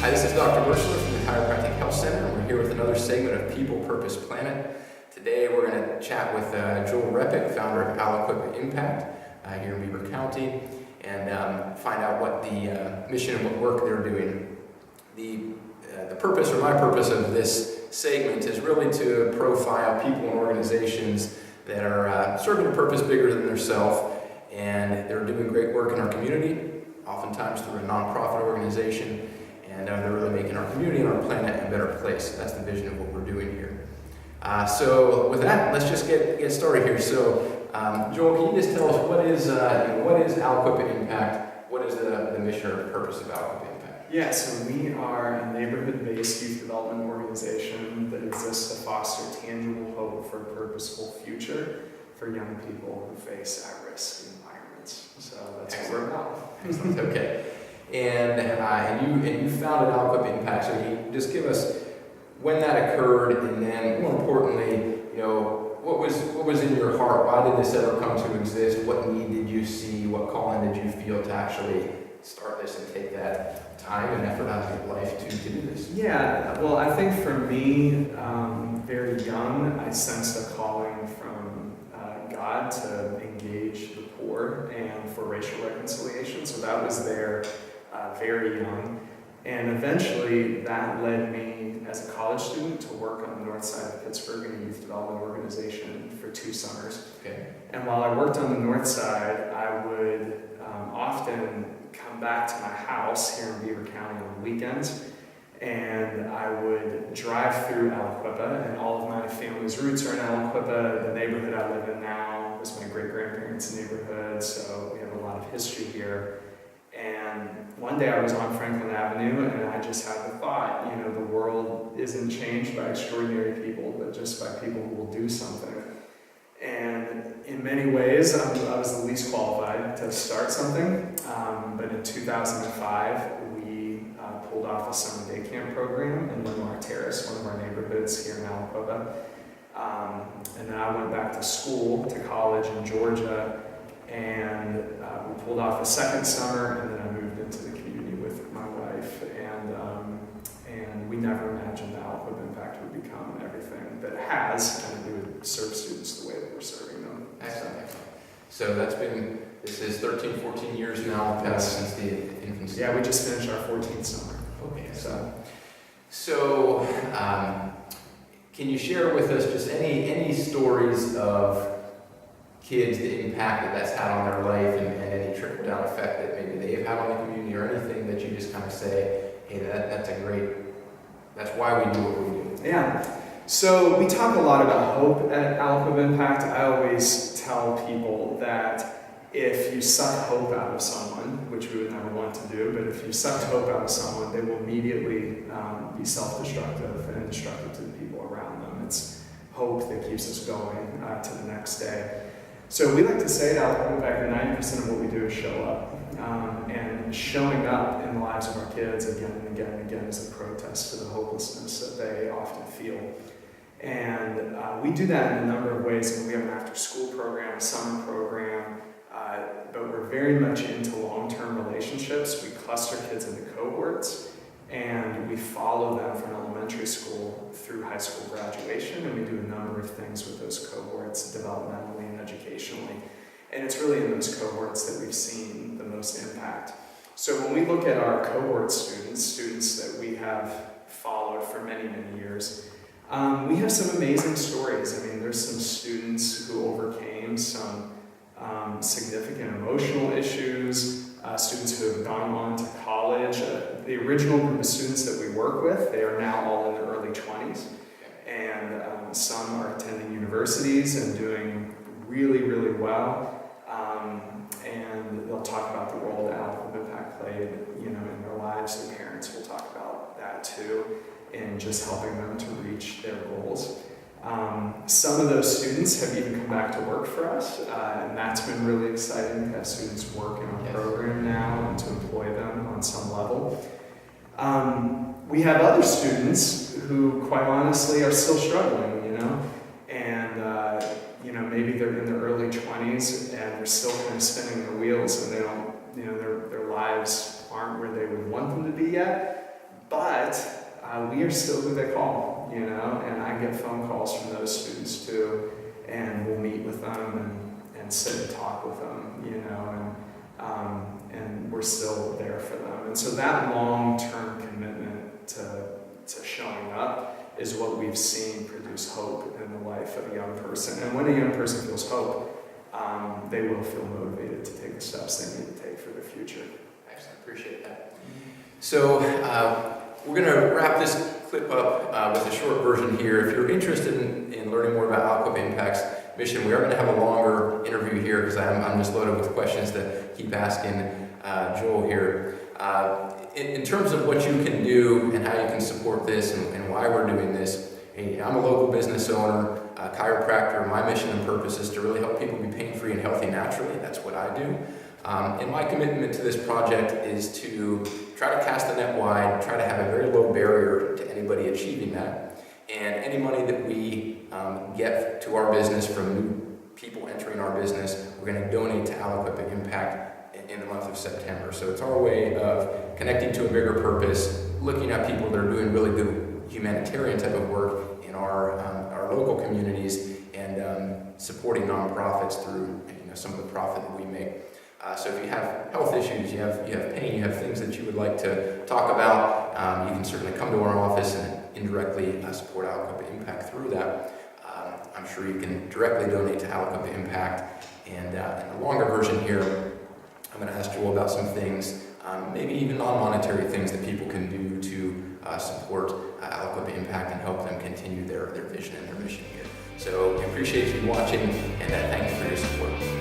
Hi, this is Dr. Merschler from the Chiropractic Health Center, and we're here with another segment of People, Purpose, Planet. Today we're going to chat with Joel Repick, founder of Aliquippa Impact here in Beaver County, and find out what the mission and what work they're doing. The purpose, or my purpose of this segment, is really to profile people and organizations that are serving a purpose bigger than themselves, and they're doing great work in our community, oftentimes through a nonprofit organization, and they're really making our community and our planet a better place. That's the vision of what we're doing here. So with that, let's just get started here. So Joel, can you just tell us what is Aliquippa Impact? What is the mission or purpose of Aliquippa Impact? Yeah, so we are a neighborhood-based youth development organization that exists to foster tangible hope for a purposeful future for young people who face at-risk environments. So that's what we're about. Excellent. Okay. And you founded Aliquippa Impact, so can you just give us when that occurred, and then more importantly, what was in your heart? Why did this ever come to exist? What need did you see? What calling did you feel to actually start this and take that time and effort out of your life to do this? Yeah, well, I think for me, very young, I sensed a calling from God to engage the poor and for racial reconciliation. So that was there very young. And eventually that led me as a college student to work on the north side of Pittsburgh in a youth development organization for 2 summers. Okay. And while I worked on the north side, I would often come back to my house here in Beaver County on weekends, and I would drive through Aliquippa, and all of my family's roots are in Aliquippa. The neighborhood I live in now was my great-grandparents' neighborhood, so we have a lot of history here. And one day I was on Franklin Avenue, and I just had the thought, the world isn't changed by extraordinary people, but just by people who will do something. And in many ways, I was the least qualified to start something, but in 2005, we pulled off a summer day camp program in Lindmark Terrace, one of our neighborhoods here in Aliquippa. And then I went back to school, to college in Georgia, and we pulled off a second summer, and then I moved into the community with my wife, and we never imagined that Aliquippa Impact would become everything that it has, and we would serve students the way that we're serving them. Excellent, excellent. So this is 13, 14 years now since the infancy. Yeah, we just finished our 14th summer. Okay, so can you share with us just any stories of kids, the impact that's had on their life, and any trickle-down effect that maybe they've had on the community, or anything that you just kind of say, hey, that's why we do what we do? Yeah. So we talk a lot about hope at Aliquippa Impact. I always tell people that if you suck hope out of someone, which we would never want to do, but if you suck hope out of someone, they will immediately be self-destructive and destructive to the people around them. It's hope that keeps us going to the next day. So we like to say at Aliquippa Impact, 90% of what we do is show up. And showing up in the lives of our kids again and again and again is a protest to the hopelessness that they often feel. And we do that in a number of ways. We have an after-school program, a summer program, but we're very much into long-term relationships. We cluster kids into cohorts, and we follow them from elementary school through high school graduation, and we do a number of things with those cohorts, developmentally and educationally. And it's really in those cohorts that we've seen the most impact. So when we look at our cohort students that we have followed for many, many years, we have some amazing stories. I mean, there's some students who overcame some significant emotional issues, students who have gone on to college. The original group of students that we work with, they are now all in their early 20s. And some are attending universities and doing really, really well. And they'll talk about the role that Aliquippa Impact played, in their lives. Their parents will talk about that too, in just helping them to reach their goals. Some of those students have even come back to work for us, and that's been really exciting to have students work in our program now and to employ them on some level. We have other students who, quite honestly, are still struggling, and maybe they're in their early 20s and they're still kind of spinning their wheels, and they don't, their lives aren't where they would want them to be yet. But we are still who they call, you know, and I get phone calls from those students too, and we'll meet with them and sit and talk with them, you know, and we're still there for them. And so that long-term commitment to showing up is what we've seen produce hope in the life of a young person. And when a young person feels hope, they will feel motivated to take the steps they need to take for their future. Excellent, appreciate that. So we're going to wrap this clip up with a short version here. If you're interested in learning more about Aliquippa Impact's mission, we are going to have a longer interview here because I'm just loaded with questions to keep asking Joel here. In terms of what you can do and how you can support this and why we're doing this, I'm a local business owner, a chiropractor. My mission and purpose is to really help people be pain-free and healthy naturally. That's what I do. And my commitment to this project is to try to cast the net wide, try to have a very low barrier to anybody achieving that. And any money that we get to our business from new people entering our business, we're going to donate to Aliquippa Impact in the month of September. So it's our way of connecting to a bigger purpose, looking at people that are doing really good humanitarian type of work in our local communities, and supporting nonprofits through some of the profit that we make. So if you have health issues, you have pain, you have things that you would like to talk about, you can certainly come to our office and indirectly support Aliquippa Impact through that. I'm sure you can directly donate to Aliquippa Impact. And in the longer version here, I'm going to ask Joel about some things, maybe even non-monetary things that people can do to support Aliquippa Impact and help them continue their vision and their mission here. So we appreciate you watching, and thank you for your support.